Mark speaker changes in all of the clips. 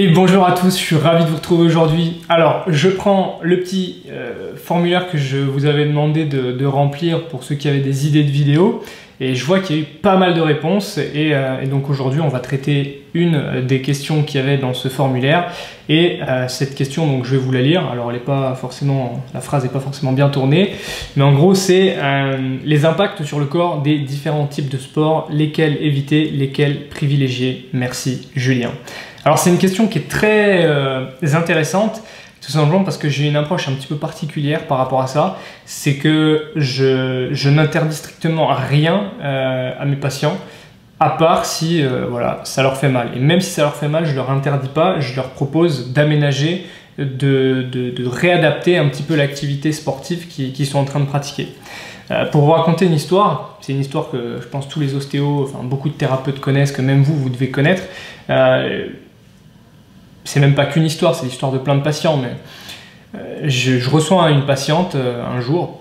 Speaker 1: Et bonjour à tous, je suis ravi de vous retrouver aujourd'hui. Alors, je prends le petit formulaire que je vous avais demandé de remplir pour ceux qui avaient des idées de vidéos. Et je vois qu'il y a eu pas mal de réponses. Et donc aujourd'hui, on va traiter une des questions qu'il y avait dans ce formulaire. Et cette question, donc je vais vous la lire. Alors, elle est pas forcément, la phrase n'est pas forcément bien tournée. Mais en gros, c'est les impacts sur le corps des différents types de sports. Lesquels éviter, lesquels privilégier. Merci Julien. Alors c'est une question qui est très intéressante, tout simplement parce que j'ai une approche un petit peu particulière par rapport à ça. C'est que je n'interdis strictement rien à mes patients, à part si voilà, ça leur fait mal. Et même si ça leur fait mal, je ne leur interdis pas, je leur propose d'aménager, de réadapter un petit peu l'activité sportive qu'ils sont en train de pratiquer. Pour vous raconter une histoire, c'est une histoire que je pense tous les ostéos, enfin beaucoup de thérapeutes connaissent, que même vous devez connaître. C'est même pas qu'une histoire, c'est l'histoire de plein de patients, mais je reçois une patiente un jour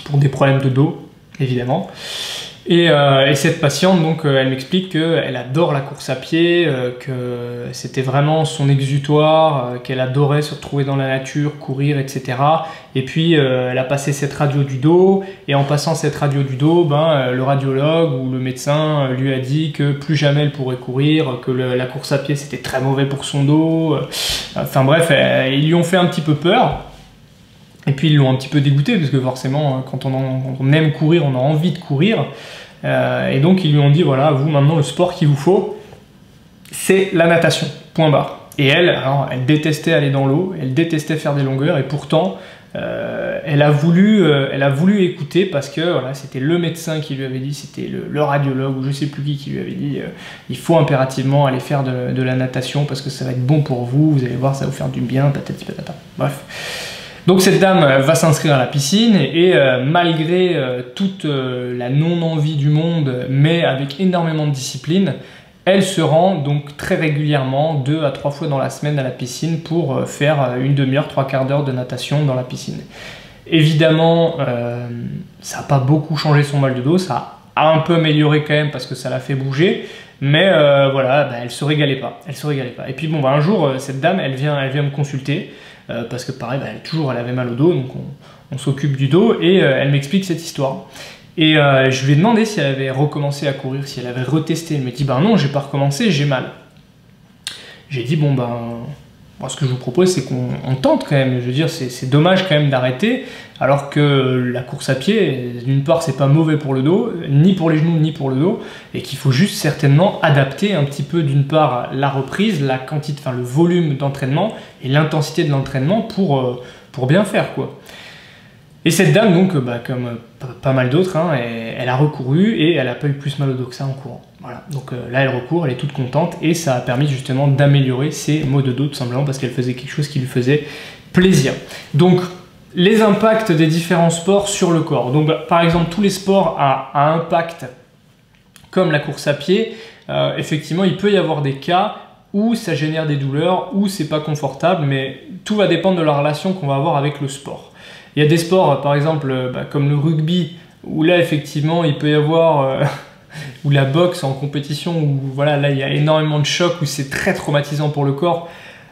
Speaker 1: pour des problèmes de dos, évidemment. Et cette patiente, donc, elle m'explique qu'elle adore la course à pied, que c'était vraiment son exutoire, qu'elle adorait se retrouver dans la nature, courir, etc. Et puis, elle a passé cette radio du dos, et en passant cette radio du dos, le radiologue ou le médecin lui a dit que plus jamais elle pourrait courir, que la course à pied c'était très mauvais pour son dos. Enfin bref, ils lui ont fait un petit peu peur. Et puis ils l'ont un petit peu dégoûté, parce que forcément, quand on aime courir, on a envie de courir. Et donc ils lui ont dit, voilà, vous maintenant le sport qu'il vous faut, c'est la natation, point barre. Et elle, alors, elle détestait aller dans l'eau, elle détestait faire des longueurs, et pourtant, elle a voulu écouter, parce que voilà, c'était le médecin qui lui avait dit, c'était le radiologue, ou je sais plus qui lui avait dit, il faut impérativement aller faire de la natation, parce que ça va être bon pour vous, vous allez voir, ça va vous faire du bien, patati patata. Bref. Donc cette dame va s'inscrire à la piscine et malgré toute la non-envie du monde, mais avec énormément de discipline, elle se rend donc très régulièrement 2 à 3 fois dans la semaine à la piscine pour faire une demi-heure, 3/4 d'heure de natation dans la piscine. Évidemment, ça n'a pas beaucoup changé son mal de dos, ça a un peu amélioré quand même parce que ça l'a fait bouger, mais voilà, elle se régalait pas, elle se régalait pas. Et puis bon, un jour, cette dame, elle vient me consulter. Parce que pareil, elle avait mal au dos, donc on s'occupe du dos, et elle m'explique cette histoire. Et je lui ai demandé si elle avait recommencé à courir, si elle avait retesté. Elle me dit, non, j'ai pas recommencé, j'ai mal. J'ai dit, moi, ce que je vous propose, c'est qu'on tente quand même. Je veux dire, c'est dommage quand même d'arrêter, alors que la course à pied, d'une part, c'est pas mauvais pour le dos, ni pour les genoux, ni pour le dos, et qu'il faut juste certainement adapter un petit peu, d'une part, la reprise, la quantité, enfin le volume d'entraînement et l'intensité de l'entraînement pour bien faire, quoi. Et cette dame, donc, comme pas mal d'autres, elle a recouru et elle n'a pas eu plus mal au dos que ça en courant. Voilà. Donc là, elle recourt, elle est toute contente et ça a permis justement d'améliorer ses maux de dos, tout simplement parce qu'elle faisait quelque chose qui lui faisait plaisir. Donc, les impacts des différents sports sur le corps. Donc, par exemple, tous les sports à impact, comme la course à pied, effectivement, il peut y avoir des cas où ça génère des douleurs, où c'est pas confortable, mais tout va dépendre de la relation qu'on va avoir avec le sport. Il y a des sports, par exemple, comme le rugby, où là, effectivement, il peut y avoir... ou la boxe en compétition, où voilà, là, il y a énormément de chocs, où c'est très traumatisant pour le corps.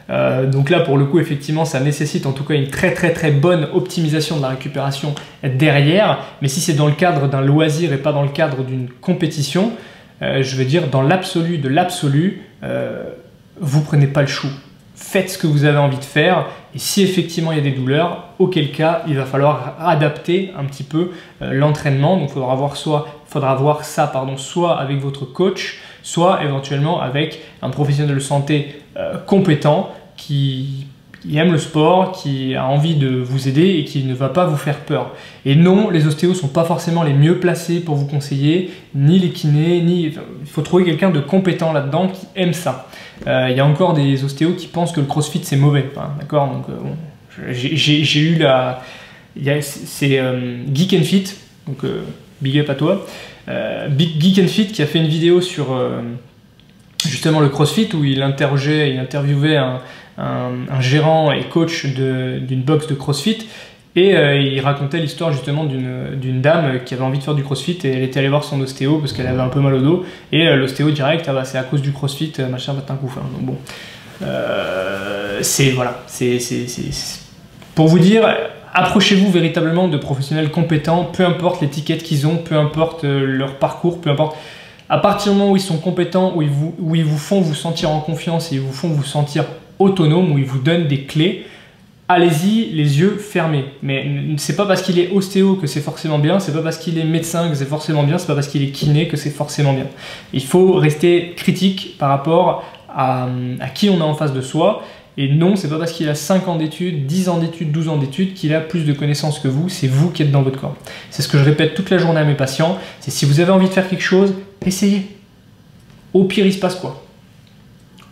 Speaker 1: Donc là, pour le coup, effectivement, ça nécessite en tout cas une très bonne optimisation de la récupération derrière. Mais si c'est dans le cadre d'un loisir et pas dans le cadre d'une compétition, je veux dire, dans l'absolu de l'absolu, vous prenez pas le chou. Faites ce que vous avez envie de faire, et si effectivement il y a des douleurs, auquel cas il va falloir adapter un petit peu l'entraînement. Donc il faudra voir ça soit avec votre coach, soit éventuellement avec un professionnel de santé compétent qui aime le sport, qui a envie de vous aider et qui ne va pas vous faire peur. Et non, les ostéos ne sont pas forcément les mieux placés pour vous conseiller, ni les kinés, il faut trouver quelqu'un de compétent là-dedans qui aime ça. Il y a encore des ostéos qui pensent que le crossfit c'est mauvais, d'accord. Donc j'ai eu c'est Geek and Fit, donc big up à toi, Geek and Fit qui a fait une vidéo sur justement le crossfit où il interviewait un gérant et coach d'une box de crossfit, et il racontait l'histoire justement d'une dame qui avait envie de faire du crossfit, et elle était allée voir son ostéo parce qu'elle avait un peu mal au dos, et l'ostéo direct, c'est à cause du crossfit, machin, va t'un coup. Donc bon, Voilà, pour vous dire, approchez-vous véritablement de professionnels compétents, peu importe l'étiquette qu'ils ont, peu importe leur parcours, peu importe. À partir du moment où ils sont compétents, où ils vous font vous sentir en confiance et ils vous font vous sentir autonome, où ils vous donnent des clés, allez-y les yeux fermés. Mais c'est pas parce qu'il est ostéo que c'est forcément bien, c'est pas parce qu'il est médecin que c'est forcément bien, c'est pas parce qu'il est kiné que c'est forcément bien. Il faut rester critique par rapport à qui on a en face de soi. Et non, c'est pas parce qu'il a 5 ans d'études, 10 ans d'études, 12 ans d'études qu'il a plus de connaissances que vous, c'est vous qui êtes dans votre corps. C'est ce que je répète toute la journée à mes patients, c'est si vous avez envie de faire quelque chose, essayez. Au pire, il se passe quoi?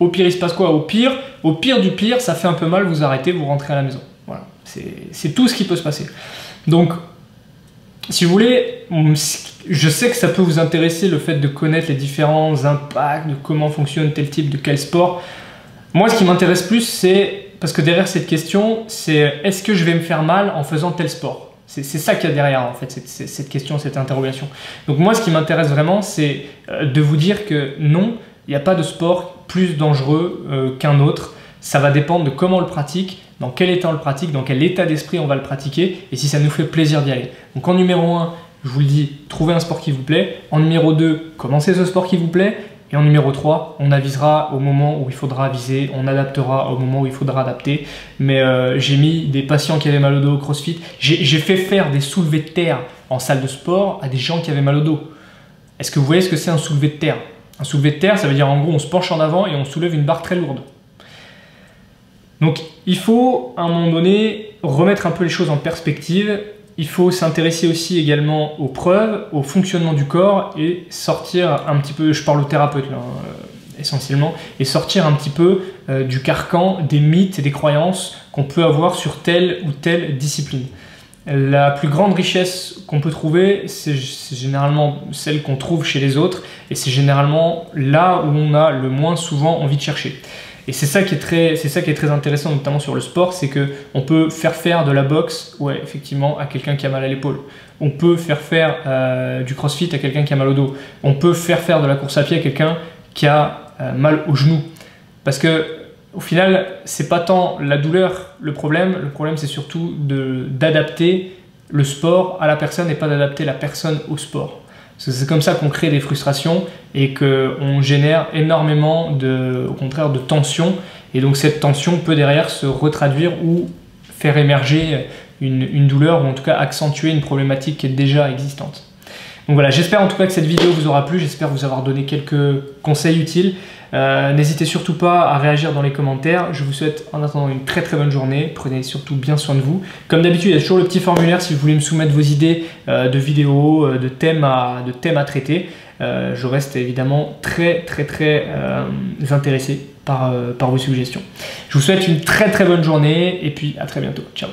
Speaker 1: Au pire, il se passe quoi? Au pire du pire, ça fait un peu mal, vous arrêtez, vous rentrez à la maison. Voilà, c'est tout ce qui peut se passer. Donc, si vous voulez, je sais que ça peut vous intéresser le fait de connaître les différents impacts, de comment fonctionne tel type de quel sport. Moi, ce qui m'intéresse plus, c'est, parce que derrière cette question, c'est est-ce que je vais me faire mal en faisant tel sport? C'est ça qu'il y a derrière, en fait, cette question, cette interrogation. Donc moi, ce qui m'intéresse vraiment, c'est de vous dire que non, il n'y a pas de sport plus dangereux qu'un autre. Ça va dépendre de comment on le pratique, dans quel état on le pratique, dans quel état d'esprit on va le pratiquer, et si ça nous fait plaisir d'y aller. Donc en numéro 1, je vous le dis, trouvez un sport qui vous plaît. En numéro 2, commencez ce sport qui vous plaît. Et en numéro 3, on avisera au moment où il faudra aviser, on adaptera au moment où il faudra adapter. Mais j'ai mis des patients qui avaient mal au dos au CrossFit. J'ai fait faire des soulevés de terre en salle de sport à des gens qui avaient mal au dos. Est-ce que vous voyez ce que c'est un soulevé de terre? Un soulevé de terre, ça veut dire en gros on se penche en avant et on soulève une barre très lourde. Donc il faut à un moment donné remettre un peu les choses en perspective. Il faut s'intéresser aussi également aux preuves, au fonctionnement du corps et sortir un petit peu, je parle au thérapeute là, essentiellement, et sortir un petit peu du carcan des mythes et des croyances qu'on peut avoir sur telle ou telle discipline. La plus grande richesse qu'on peut trouver, c'est généralement celle qu'on trouve chez les autres et c'est généralement là où on a le moins souvent envie de chercher. Et c'est ça qui est très intéressant, notamment sur le sport, c'est qu'on peut faire de la boxe, ouais, effectivement, à quelqu'un qui a mal à l'épaule. On peut faire du crossfit à quelqu'un qui a mal au dos. On peut faire de la course à pied à quelqu'un qui a mal au genou. Parce que, au final, c'est pas tant la douleur le problème c'est surtout d'adapter le sport à la personne et pas d'adapter la personne au sport. Parce que c'est comme ça qu'on crée des frustrations et qu'on génère énormément au contraire de tension. Et donc cette tension peut derrière se retraduire ou faire émerger une douleur ou en tout cas accentuer une problématique qui est déjà existante. Donc voilà, j'espère en tout cas que cette vidéo vous aura plu, j'espère vous avoir donné quelques conseils utiles. N'hésitez surtout pas à réagir dans les commentaires. Je vous souhaite en attendant une très bonne journée. Prenez surtout bien soin de vous. Comme d'habitude, il y a toujours le petit formulaire si vous voulez me soumettre vos idées de vidéos, de thèmes à traiter. Je reste évidemment très intéressé par vos suggestions. Je vous souhaite une très bonne journée et puis à très bientôt. Ciao.